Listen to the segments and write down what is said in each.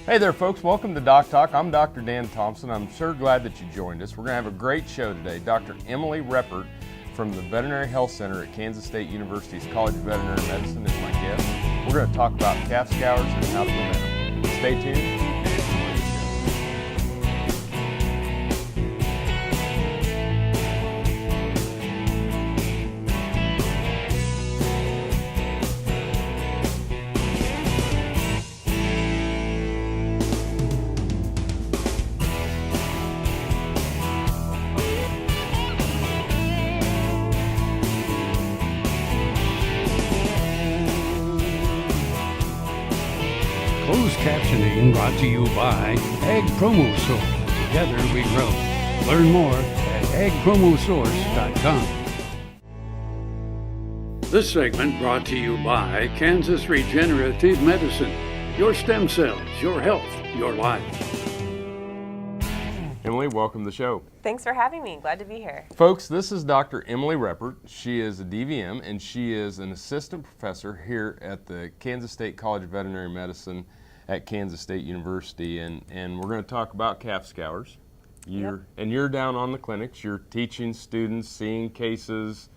Hey there folks, welcome to DocTalk. I'm Dr. Dan Thomson. I'm sure glad that you joined us. We're going to have a great show today. Dr. Emily Reppert from the Veterinary Health Center at Kansas State University's College of Veterinary Medicine is my guest. We're going to talk about calf scours and how to prevent them. Stay tuned and enjoy the show. Closed captioning brought to you by Ag Promo Source. Together we grow. Learn more at agpromosource.com. This segment brought to you by Kansas Regenerative Medicine. Your stem cells, your health, your life. Emily, welcome to the show. Thanks for having me. Glad to be here. Folks, this is Dr. Emily Reppert. She is a DVM and she is an assistant professor here at the Kansas State College of Veterinary Medicine at Kansas State University, and we're going to talk about calf scours. You're down on the clinics. You're teaching students, seeing cases.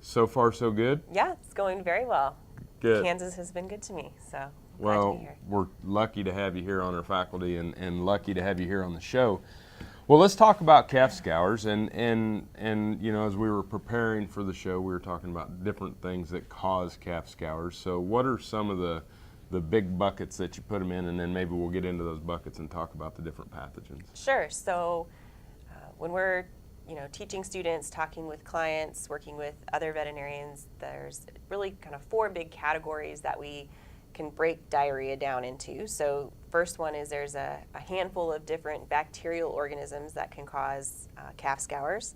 So far, so good? Yeah, it's going very well. Good. Kansas has been good to me, so well, glad to be here. We're lucky to have you here on our faculty and lucky to have you here on the show. Well, let's talk about calf scours, and you know, as we were preparing for the show, we were talking about different things that cause calf scours. So what are some of the big buckets that you put them in, and then maybe we'll get into those buckets and talk about the different pathogens? Sure. So when we're teaching students, talking with clients, working with other veterinarians, there's really kind of four big categories that we can break diarrhea down into. So first one is there's a handful of different bacterial organisms that can cause calf scours.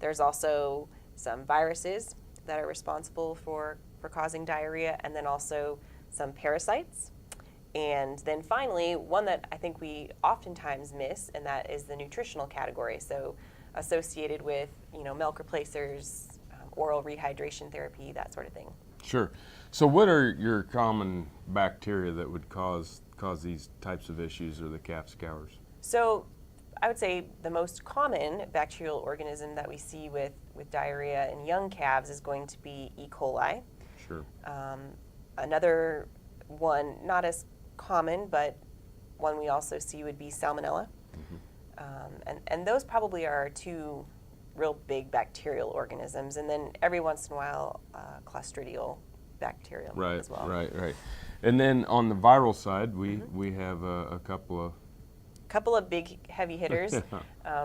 There's also some viruses that are responsible for causing diarrhea, and then also some parasites. And then finally, one that I think we oftentimes miss, and that is the nutritional category. So associated with milk replacers, oral rehydration therapy, that sort of thing. Sure. So what are your common bacteria that would cause these types of issues or the calf scours? So I would say the most common bacterial organism that we see with diarrhea in young calves is going to be E. coli. Sure. Another one, not as common, but one we also see would be Salmonella. Mm-hmm. And those probably are our two real big bacterial organisms. And then every once in a while, Clostridial bacterium as well. Right. And then on the viral side, we have a couple of big heavy hitters.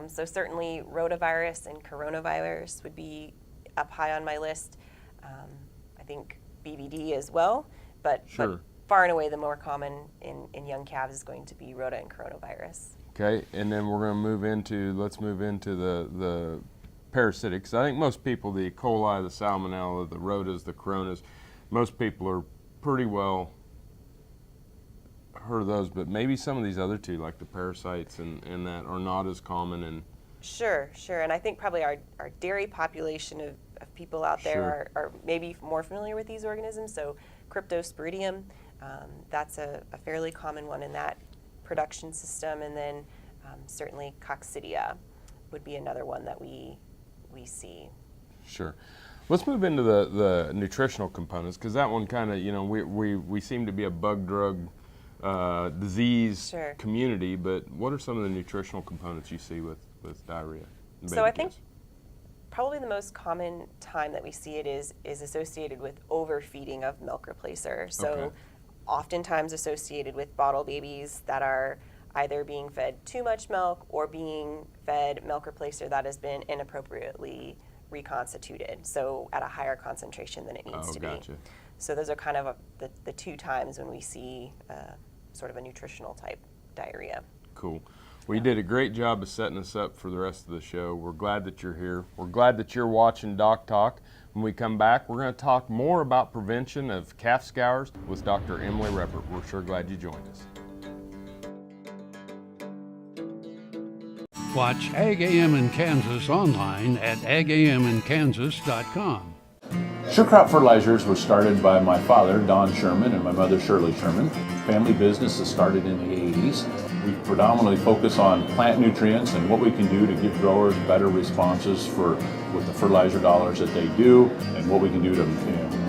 So certainly rotavirus and coronavirus would be up high on my list. I think BVD as well, but far and away the more common in young calves is going to be rota and coronavirus. Okay, and then we're going to let's move into the parasitics. I think most people, the E. coli, the Salmonella, the rotas, the coronas, most people are pretty well heard of those, but maybe some of these other two, like the parasites and that, are not as common. And Sure, and I think probably our dairy population of people out there are maybe more familiar with these organisms. So Cryptosporidium, that's a fairly common one in that production system, and then certainly Coccidia would be another one that we see. Sure. Let's move into the nutritional components, because that one kind of, we seem to be a bug drug disease community, but what are some of the nutritional components you see with diarrhea? So I think probably the most common time that we see it is associated with overfeeding of milk replacer. So oftentimes associated with bottle babies that are either being fed too much milk or being fed milk replacer that has been inappropriately reconstituted, so at a higher concentration than it needs to be. So those are kind of the two times when we see sort of a nutritional type diarrhea. Cool. Well, you did a great job of setting us up for the rest of the show. We're glad that you're here. We're glad that you're watching DocTalk. When we come back, we're going to talk more about prevention of calf scours with Dr. Emily Reppert. We're sure glad you joined us. Watch Ag AM in Kansas online at agaminkansas.com. Sure Crop Fertilizers was started by my father, Don Sherman, and my mother, Shirley Sherman. family business that started in the 80s. We predominantly focus on plant nutrients and what we can do to give growers better responses with the fertilizer dollars that they do, and what we can do to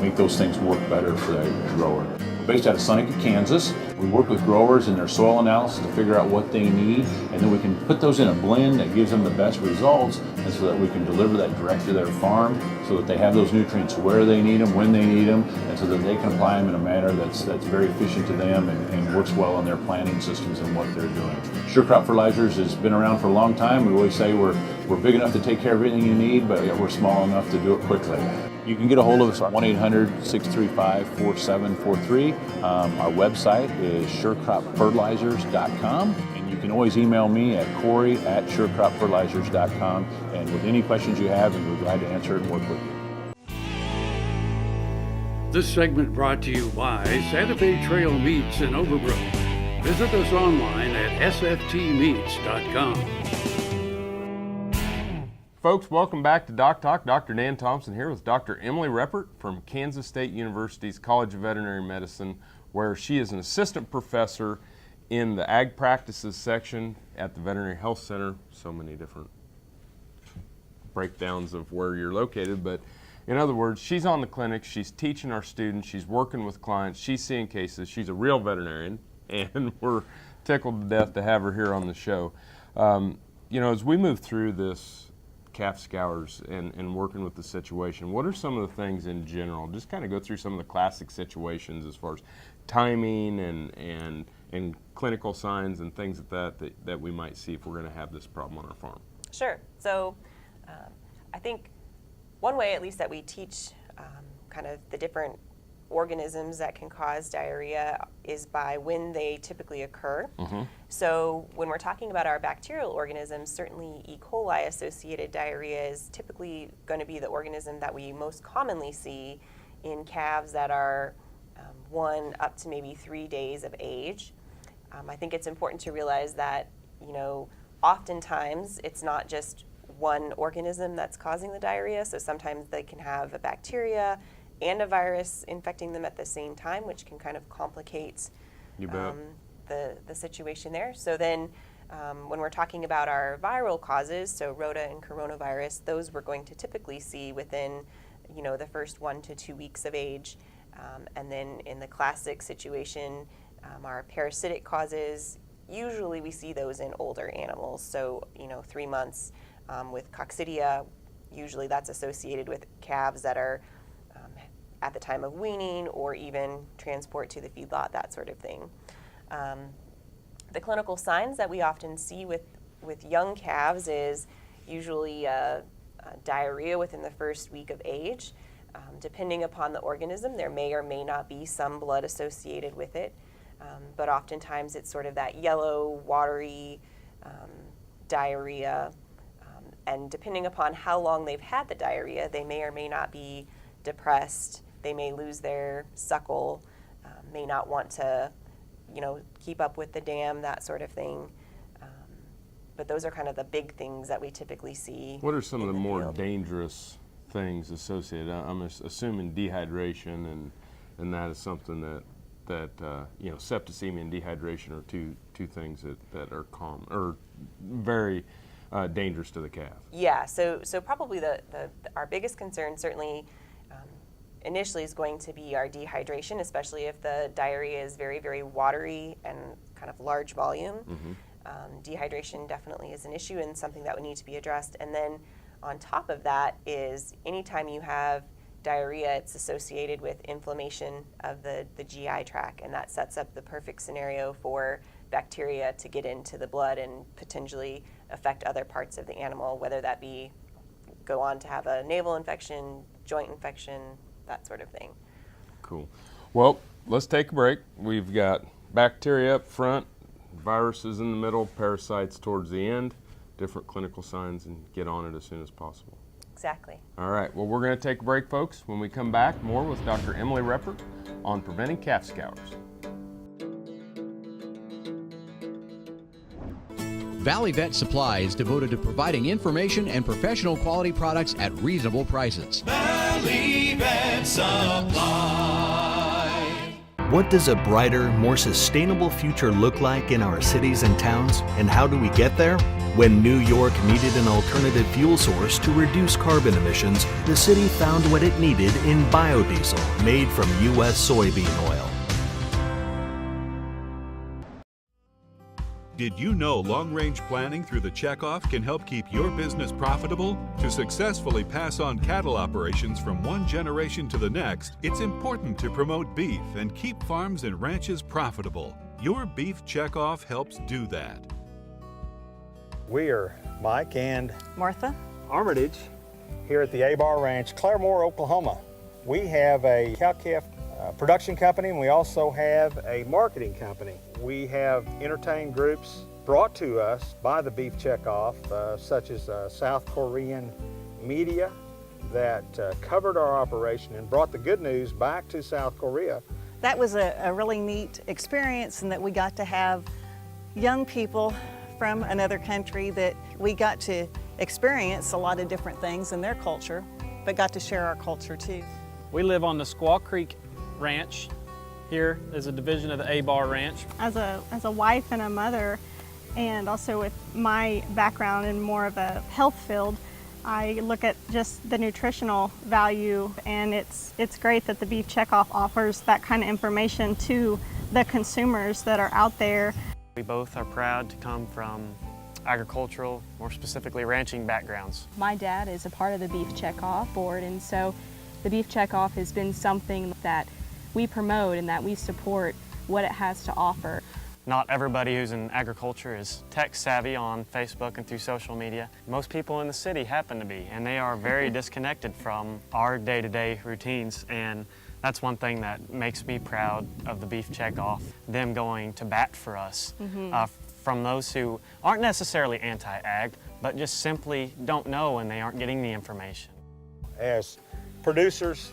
make those things work better for the grower. We're based out of Seneca, Kansas. We work with growers in their soil analysis to figure out what they need, and then we can put those in a blend that gives them the best results, and so that we can deliver that direct to their farm so that they have those nutrients where they need them, when they need them, and so that they can apply them in a manner that's very efficient to them and works well on their planting systems and what they're doing. Sure Crop Fertilizers has been around for a long time. We always say we're big enough to take care of everything you need, but we're small enough to do it quickly. You can get a hold of us at 1-800-635-4743. Our website is surecropfertilizers.com, and you can always email me at Corey@surecropfertilizers.com, and with any questions you have, we're glad to answer it and work with you. This segment brought to you by Santa Fe Trail Meats in Overbrook. Visit us online at sftmeats.com. Folks, welcome back to DocTalk. Dr. Dan Thomson here with Dr. Emily Reppert from Kansas State University's College of Veterinary Medicine, where she is an assistant professor in the Ag Practices section at the Veterinary Health Center. So many different breakdowns of where you're located, but in other words, she's on the clinic, she's teaching our students, she's working with clients, she's seeing cases, she's a real veterinarian, and we're tickled to death to have her here on the show. As we move through this calf scours and working with the situation, what are some of the things in general? Just kind of go through some of the classic situations as far as timing and clinical signs and things like that we might see if we're going to have this problem on our farm. Sure. So I think one way, at least, that we teach kind of the different organisms that can cause diarrhea is by when they typically occur. Mm-hmm. So when we're talking about our bacterial organisms, certainly E. coli associated diarrhea is typically going to be the organism that we most commonly see in calves that are 1 up to maybe 3 days of age. I think it's important to realize that, oftentimes it's not just one organism that's causing the diarrhea. So sometimes they can have a bacteria and a virus infecting them at the same time, which can kind of complicate the situation there. So then when we're talking about our viral causes, so rota and coronavirus, those we're going to typically see within the first 1 to 2 weeks of age. And then in the classic situation, our parasitic causes, usually we see those in older animals. So 3 months with coccidia, usually that's associated with calves that are at the time of weaning or even transport to the feedlot, that sort of thing. The clinical signs that we often see with young calves is usually diarrhea within the first week of age. Depending upon the organism, there may or may not be some blood associated with it, but oftentimes it's sort of that yellow, watery diarrhea. And depending upon how long they've had the diarrhea, they may or may not be depressed. They may lose their suckle, may not want to, keep up with the dam, that sort of thing. But those are kind of the big things that we typically see. What are some of the more dangerous things associated? I'm assuming dehydration, and that is something that septicemia and dehydration are two things that are common or very dangerous to the calf. Yeah, so probably our biggest concern certainly initially is going to be our dehydration, especially if the diarrhea is very, very watery and kind of large volume. Mm-hmm. Dehydration definitely is an issue and something that would need to be addressed. And then on top of that is anytime you have diarrhea, it's associated with inflammation of the GI tract, and that sets up the perfect scenario for bacteria to get into the blood and potentially affect other parts of the animal, whether that be go on to have a naval infection, joint infection, that sort of thing. Cool. Well, let's take a break. We've got bacteria up front, viruses in the middle, parasites towards the end, different clinical signs, and get on it as soon as possible. Exactly. All right. Well, we're going to take a break, folks. When we come back, more with Dr. Emily Reppert on preventing calf scours. Valley Vet Supply is devoted to providing information and professional quality products at reasonable prices. Valley Vet Supply. What does a brighter, more sustainable future look like in our cities and towns, and how do we get there? When New York needed an alternative fuel source to reduce carbon emissions, the city found what it needed in biodiesel made from U.S. soybean oil. Did you know long-range planning through the checkoff can help keep your business profitable? To successfully pass on cattle operations from one generation to the next, it's important to promote beef and keep farms and ranches profitable. Your beef checkoff helps do that. We are Mike and Martha Armitage here at the A-Bar Ranch, Claremore, Oklahoma. We have a cow-calf production company, and we also have a marketing company. We have entertained groups brought to us by the Beef Checkoff, such as South Korean media that covered our operation and brought the good news back to South Korea. That was a really neat experience, and that we got to have young people from another country that we got to experience a lot of different things in their culture, but got to share our culture too. We live on the Squaw Creek Ranch here as a division of the A-Bar Ranch. As a wife and a mother, and also with my background in more of a health field, I look at just the nutritional value, and it's great that the Beef Checkoff offers that kind of information to the consumers that are out there. We both are proud to come from agricultural, more specifically ranching backgrounds. My dad is a part of the Beef Checkoff board, and so the Beef Checkoff has been something that we promote and that we support what it has to offer. Not everybody who's in agriculture is tech savvy on Facebook and through social media. Most people in the city happen to be, and they are very disconnected from our day-to-day routines, and that's one thing that makes me proud of the Beef Checkoff, them going to bat for us, from those who aren't necessarily anti-ag, but just simply don't know and they aren't getting the information. As producers,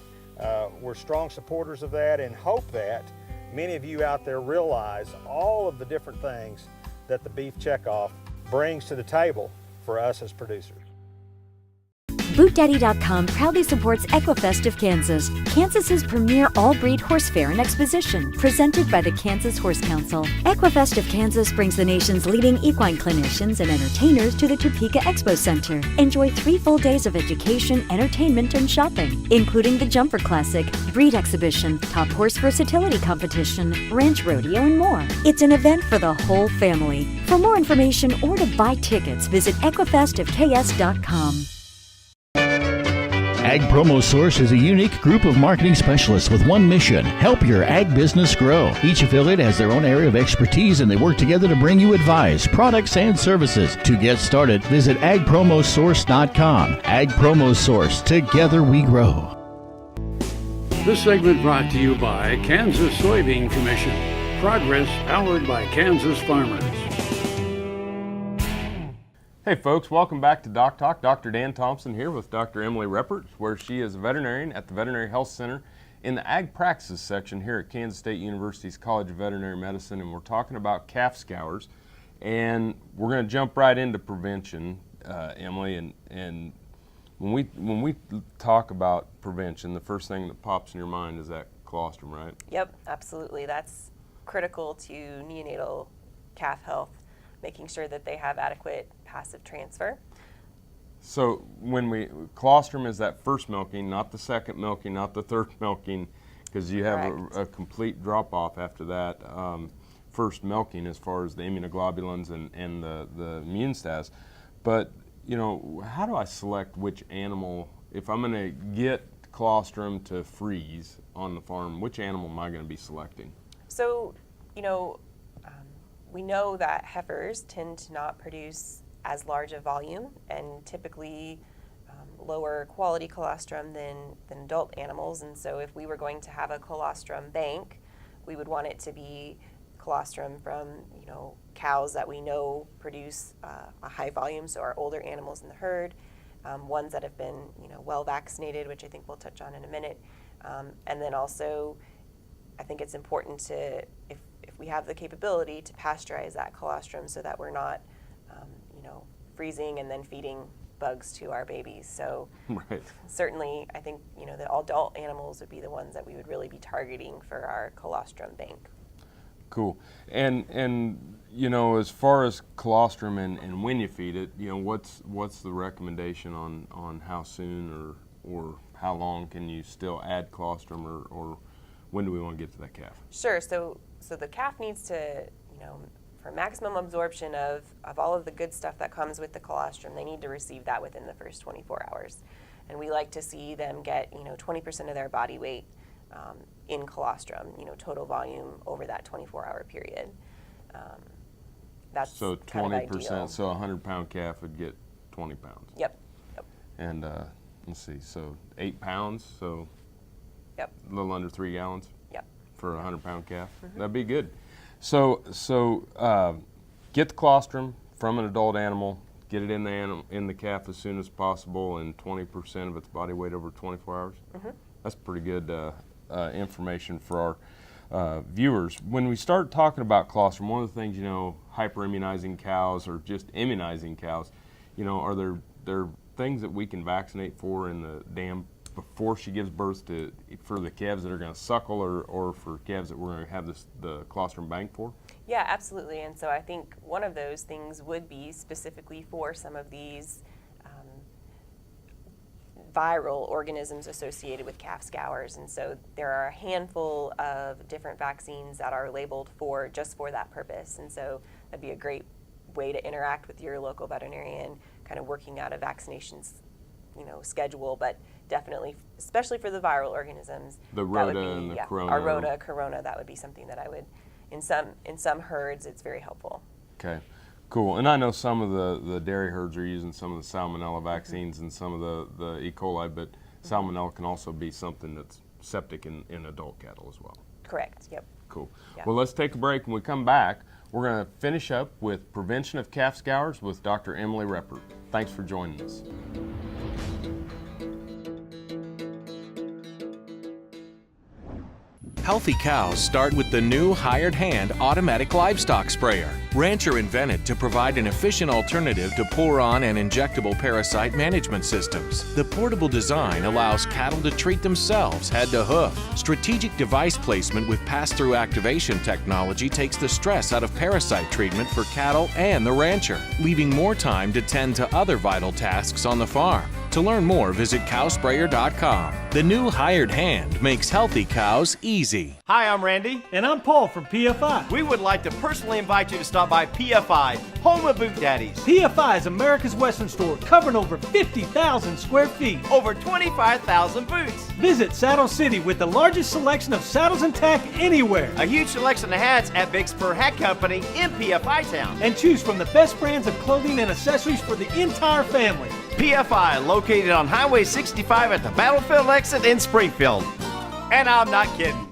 we're strong supporters of that, and hope that many of you out there realize all of the different things that the Beef Checkoff brings to the table for us as producers. BootDaddy.com proudly supports Equifest of Kansas, Kansas's premier all-breed horse fair and exposition, presented by the Kansas Horse Council. Equifest of Kansas brings the nation's leading equine clinicians and entertainers to the Topeka Expo Center. Enjoy 3 full days of education, entertainment, and shopping, including the Jumper Classic, Breed Exhibition, Top Horse Versatility Competition, Ranch Rodeo, and more. It's an event for the whole family. For more information or to buy tickets, visit equifestofks.com. Ag Promo Source is a unique group of marketing specialists with one mission: help your ag business grow. Each affiliate has their own area of expertise, and they work together to bring you advice, products, and services. To get started, visit agpromosource.com. Ag Promo Source. Together we grow. This segment brought to you by Kansas Soybean Commission. Progress powered by Kansas farmers. Hey folks, welcome back to DocTalk. Dr. Dan Thomson here with Dr. Emily Reppert, where she is a veterinarian at the Veterinary Health Center in the Ag Praxis section here at Kansas State University's College of Veterinary Medicine, and we're talking about calf scours. And we're going to jump right into prevention, Emily, and when we talk about prevention, the first thing that pops in your mind is that colostrum, right? Yep, absolutely. That's critical to neonatal calf health, making sure that they have adequate passive transfer. So colostrum is that first milking, not the second milking, not the third milking, because you have a complete drop-off after that first milking as far as the immunoglobulins and the immune status. But, you know, how do I select which animal, if I'm going to get colostrum to freeze on the farm, which animal am I going to be selecting? So, you know, we know that heifers tend to not produce as large a volume and typically lower quality colostrum than adult animals. And so if we were going to have a colostrum bank, we would want it to be colostrum from, you know, cows that we know produce a high volume, so our older animals in the herd, ones that have been, you know, well vaccinated, which I think we'll touch on in a minute. And then also, I think it's important to, if we have the capability, to pasteurize that colostrum so that we're not, you know, freezing and then feeding bugs to our babies. So Right. certainly, I think, you know, the adult animals would be the ones that we would really be targeting for our colostrum bank. Cool. And you know, as far as colostrum and when you feed it, you know, what's the recommendation on how soon or how long can you still add colostrum, or when do we want to get to that calf? Sure. So the calf needs to, you know, for maximum absorption of all of the good stuff that comes with the colostrum, they need to receive that within the first 24 hours. And we like to see them get, you know, 20% of their body weight in colostrum, you know, total volume over that 24-hour period. That's So kind of 20%, ideal. so a 100-pound calf would get 20 pounds. Yep. And let's see, so 8 pounds, so Yep. a little under 3 gallons. Yep. For a 100-pound calf. Mm-hmm. That'd be good. So get the colostrum from an adult animal, get it in the calf as soon as possible, and 20% of its body weight over 24 hours. Mm-hmm. That's pretty good information for our viewers. When we start talking about colostrum, one of the things, you know, hyper-immunizing cows or just immunizing cows, you know, are there things that we can vaccinate for in the dam before she gives birth for the calves that are going to suckle or for calves that we're going to have the colostrum bank for? Yeah, absolutely. And so I think one of those things would be specifically for some of these viral organisms associated with calf scours. And so there are a handful of different vaccines that are labeled just for that purpose. And so that'd be a great way to interact with your local veterinarian, kind of working out a vaccinations, you know, schedule, but definitely, especially for the viral organisms, The that would rota be, and the yeah, corona. our rota, corona, that would be something that I would, in some herds, it's very helpful. Okay, cool. And I know some of the dairy herds are using some of the salmonella vaccines and some of the E. coli, but salmonella can also be something that's septic in adult cattle as well. Correct, yep. Cool. Yeah. Well, let's take a break. When we come back, we're going to finish up with prevention of calf scours with Dr. Emily Reppert. Thanks for joining us. Healthy cows start with the new hired hand automatic livestock sprayer. Rancher invented to provide an efficient alternative to pour-on and injectable parasite management systems. The portable design allows cattle to treat themselves head to hoof. Strategic device placement with pass-through activation technology takes the stress out of parasite treatment for cattle and the rancher, leaving more time to tend to other vital tasks on the farm. To learn more, visit cowsprayer.com. The new hired hand makes healthy cows easy. Hi, I'm Randy. And I'm Paul from PFI. We would like to personally invite you to stop by PFI, home of Boot Daddies. PFI is America's Western store, covering over 50,000 square feet. Over 25,000 boots. Visit Saddle City with the largest selection of saddles and tack anywhere. A huge selection of hats at Big Spur Hat Company in PFI Town. And choose from the best brands of clothing and accessories for the entire family. PFI, located on Highway 65 at the Battlefield exit in Springfield. And I'm not kidding.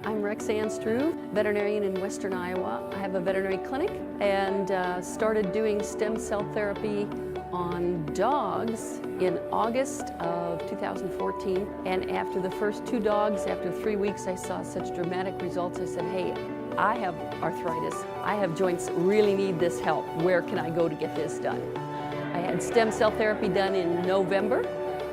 I'm Rexanne Struve, veterinarian in Western Iowa. I have a veterinary clinic and started doing stem cell therapy on dogs in August of 2014. And after the first 2 dogs, after 3 weeks, I saw such dramatic results. I said, hey, I have arthritis. I have joints that really need this help. Where can I go to get this done? I had stem cell therapy done in November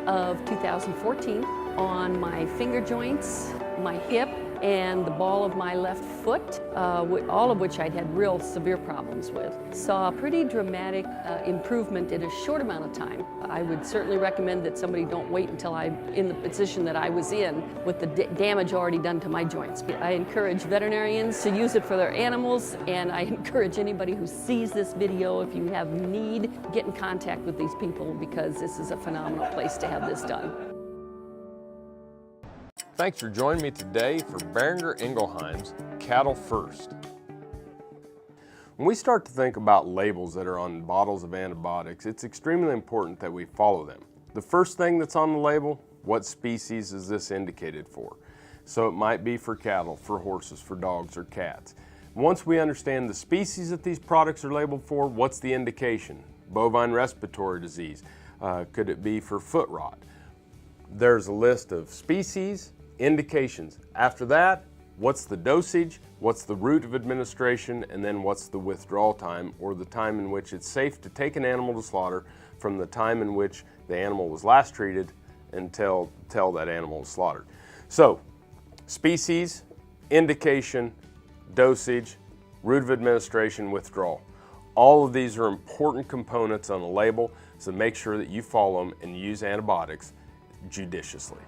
of 2014 on my finger joints, my hip, and the ball of my left foot, all of which I'd had real severe problems with. Saw a pretty dramatic improvement in a short amount of time. I would certainly recommend that somebody don't wait until I'm in the position that I was in with the damage already done to my joints. I encourage veterinarians to use it for their animals, and I encourage anybody who sees this video, if you have need, get in contact with these people because this is a phenomenal place to have this done. Thanks for joining me today for Behringer Ingelheim's Cattle First. When we start to think about labels that are on bottles of antibiotics, it's extremely important that we follow them. The first thing that's on the label, what species is this indicated for? So it might be for cattle, for horses, for dogs, or cats. Once we understand the species that these products are labeled for, what's the indication? Bovine respiratory disease. Could it be for foot rot? There's a list of species, indications. After that, What's the dosage, what's the route of administration, and then what's the withdrawal time, or the time in which it's safe to take an animal to slaughter from the time in which the animal was last treated until that animal was slaughtered. So, species, indication, dosage, route of administration, withdrawal. All of these are important components on the label, so make sure that you follow them and use antibiotics judiciously.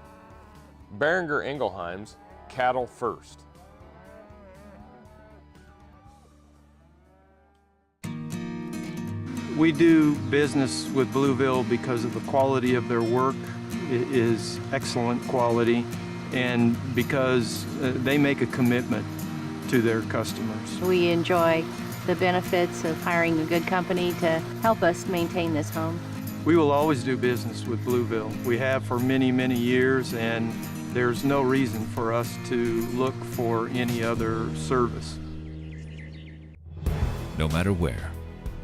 Boehringer Ingelheim's Cattle First. We do business with Blueville because of the quality of their work. It is excellent quality, and because they make a commitment to their customers. We enjoy the benefits of hiring a good company to help us maintain this home. We will always do business with Blueville. We have for many, many years, and there's no reason for us to look for any other service. No matter where,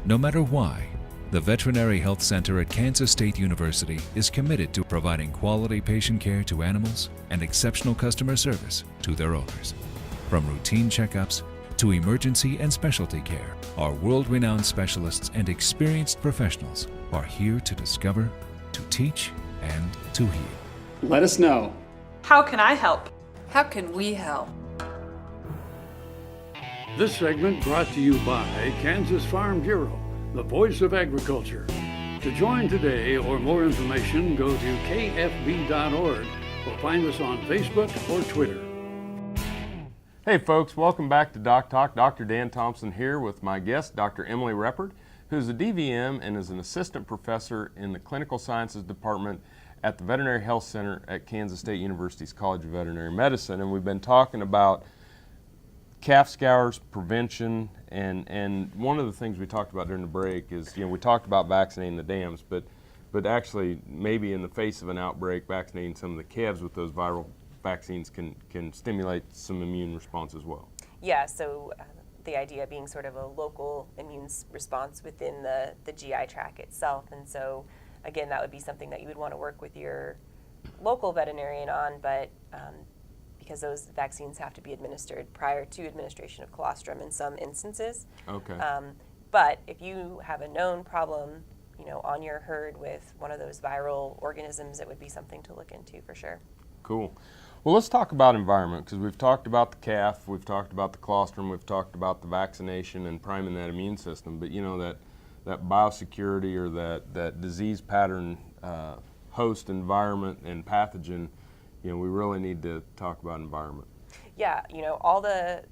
no matter why, the Veterinary Health Center at Kansas State University is committed to providing quality patient care to animals and exceptional customer service to their owners. From routine checkups to emergency and specialty care, our world-renowned specialists and experienced professionals are here to discover, to teach, and to heal. Let us know. How can I help? How can we help? This segment brought to you by Kansas Farm Bureau, the voice of agriculture. To join today or more information, go to kfb.org or find us on Facebook or Twitter. Hey folks, welcome back to DocTalk. Dr. Dan Thomson here with my guest, Dr. Emily Reppert, who's a DVM and is an assistant professor in the Clinical Sciences Department at the Veterinary Health Center at Kansas State University's College of Veterinary Medicine. And we've been talking about calf scours, prevention, and one of the things we talked about during the break is, we talked about vaccinating the dams, but actually maybe in the face of an outbreak, vaccinating some of the calves with those viral vaccines can stimulate some immune response as well. Yeah, so the idea being sort of a local immune response within the GI tract itself. And so, again, that would be something that you would want to work with your local veterinarian on, but because those vaccines have to be administered prior to administration of colostrum in some instances. Okay. But if you have a known problem, on your herd with one of those viral organisms, it would be something to look into for sure. Cool. Well, let's talk about environment, because we've talked about the calf, we've talked about the colostrum, we've talked about the vaccination and priming that immune system, but that biosecurity or that disease pattern, host, environment, and pathogen, we really need to talk about environment. Yeah, all the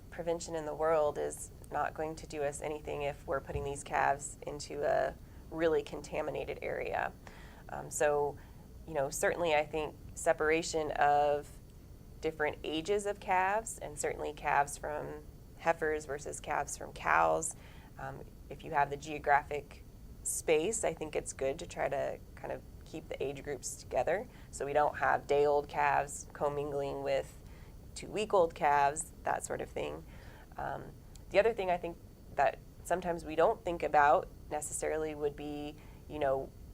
prevention in the world is not going to do us anything if we're putting these calves into a really contaminated area. Certainly I think separation of different ages of calves, and certainly calves from heifers versus calves from cows. If you have the geographic space, I think it's good to try to kind of keep the age groups together so we don't have day-old calves commingling with 2-week-old calves, that sort of thing. The other thing I think that sometimes we don't think about necessarily would be,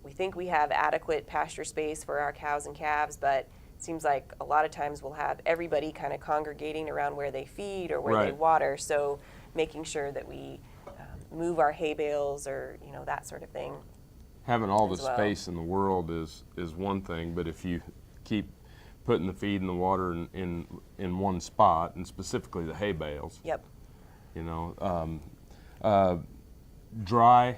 we think we have adequate pasture space for our cows and calves, but it seems like a lot of times we'll have everybody kind of congregating around where they feed or where they water, so making sure that we move our hay bales or, that sort of thing. Having all the space in the world is one thing, but if you keep putting the feed and the water in one spot, and specifically the hay bales, dry,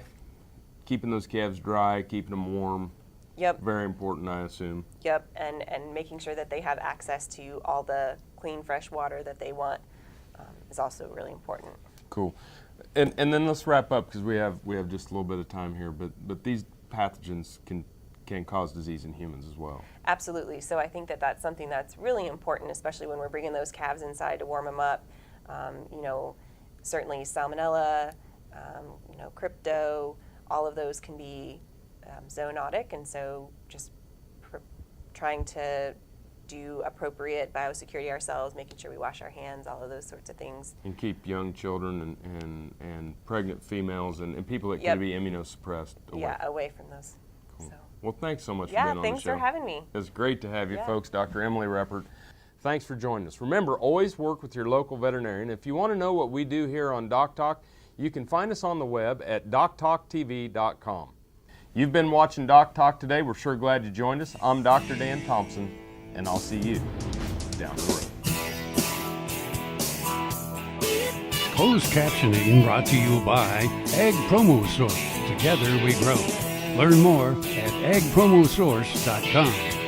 keeping those calves dry, keeping them warm. Yep. Very important, I assume. Yep, and making sure that they have access to all the clean, fresh water that they want is also really important. Cool. And then let's wrap up, because we have just a little bit of time here, but these pathogens can cause disease in humans as well. Absolutely. So I think that that's something that's really important, especially when we're bringing those calves inside to warm them up. Certainly salmonella, crypto, all of those can be zoonotic, and so just trying to do appropriate biosecurity ourselves, making sure we wash our hands, all of those sorts of things. And keep young children and pregnant females and people that can be immunosuppressed away. Yeah, away from those. Cool. Well, thanks so much for Yeah, being on the show. thanks for having me. It's great to have you folks. Dr. Emily Reppert, Thanks for joining us. Remember, always work with your local veterinarian. If you want to know what we do here on DocTalk, you can find us on the web at doctalktv.com. You've been watching DocTalk today. We're sure glad you joined us. I'm Dr. Dan Thomson, and I'll see you down the road. Closed captioning brought to you by Ag Promo Source. Together we grow. Learn more at agpromosource.com.